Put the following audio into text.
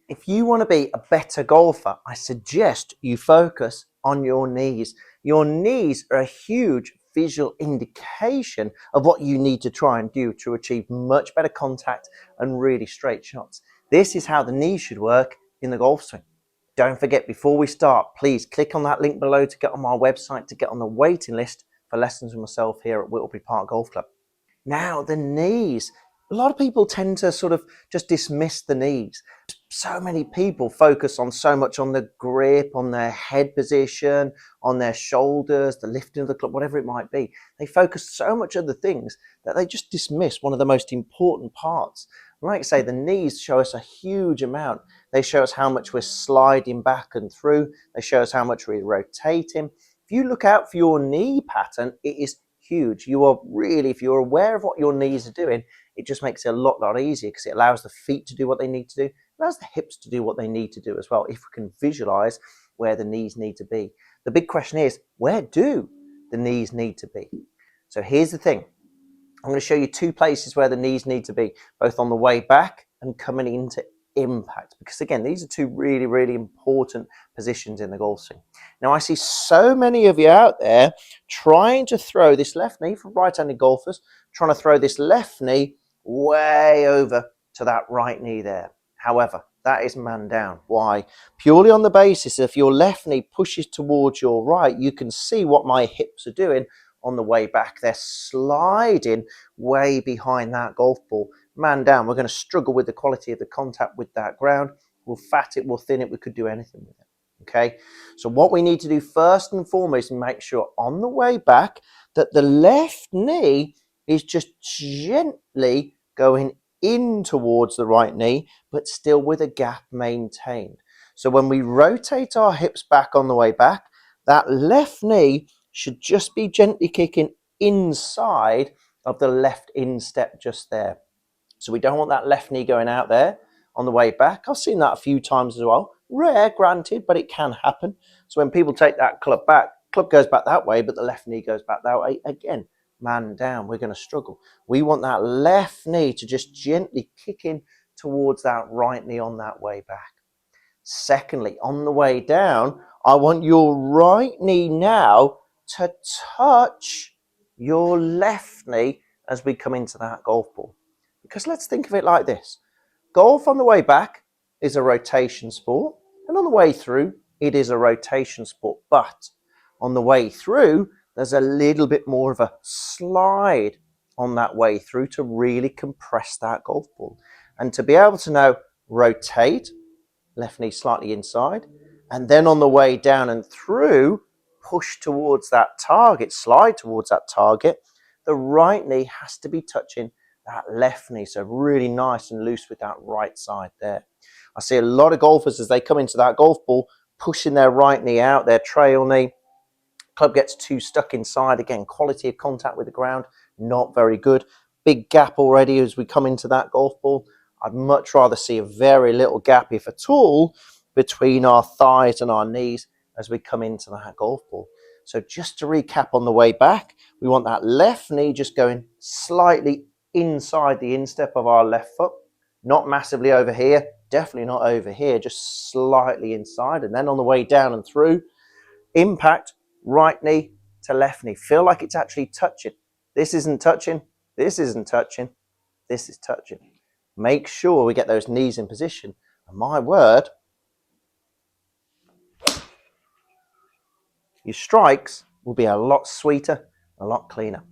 If you want to be a better golfer, I suggest you focus on your knees. Your knees are a huge visual indication of what you need to try and do to achieve much better contact and really straight shots. This is how the knees should work in the golf swing. Don't forget, before we start, please click on that link below to get on my website, to get on the waiting list for lessons with myself here at Whittleby Park Golf Club. Now, the knees. A lot of people tend to sort of just dismiss the knees. So many people focus on so much on the grip, on their head position, on their shoulders, the lifting of the club, whatever it might be. They focus so much on the things that they just dismiss one of the most important parts. Like I say, the knees show us a huge amount. They show us how much we're sliding back and through. They show us how much we're rotating. If you look out for your knee pattern, it is huge. You are really, if you're aware of what your knees are doing, it just makes it a lot easier because it allows the feet to do what they need to do. It allows the hips to do what they need to do as well, if we can visualize where the knees need to be. The big question is, where do the knees need to be? So here's the thing. I'm going to show you two places where the knees need to be, both on the way back and coming into impact, because again, these are two really important positions in the golf swing. Now, I see so many of you out there trying to throw this left knee, for right-handed golfers, trying to throw this left knee way over to that right knee there. However, that is man down. Why? Purely on the basis if your left knee pushes towards your right, you can see what my hips are doing on the way back. They're sliding way behind that golf ball. Man down, we're going to struggle with the quality of the contact with that ground. We'll fat it, we'll thin it, we could do anything with it. Okay, so what we need to do first and foremost is make sure on the way back that the left knee is just gently going in towards the right knee, but still with a gap maintained. So when we rotate our hips back on the way back, that left knee should just be gently kicking inside of the left instep just there. So we don't want that left knee going out there on the way back. I've seen that a few times as well. Rare, granted, but it can happen. So when people take that club back, club goes back that way, but the left knee goes back that way. Again, man down, we're going to struggle. We want that left knee to just gently kick in towards that right knee on that way back. Secondly, on the way down, I want your right knee now to touch your left knee as we come into that golf ball. Because let's think of it like this. Golf on the way back is a rotation sport, and on the way through, it is a rotation sport. But on the way through, there's a little bit more of a slide on that way through to really compress that golf ball. And to be able to now rotate, left knee slightly inside, and then on the way down and through, push towards that target, slide towards that target, the right knee has to be touching that left knee, so really nice and loose with that right side there. I see a lot of golfers as they come into that golf ball pushing their right knee out, their trail knee. Club gets too stuck inside. Again, quality of contact with the ground, not very good. Big gap already as we come into that golf ball. I'd much rather see a very little gap, if at all, between our thighs and our knees as we come into that golf ball. So just to recap on the way back, we want that left knee just going slightly inside the instep of our left foot, not massively over here, definitely not over here, just slightly inside. And then on the way down and through, impact, right knee to left knee. Feel like it's actually touching. This isn't touching, this isn't touching, this is touching. Make sure we get those knees in position. And my word, your strikes will be a lot sweeter, a lot cleaner.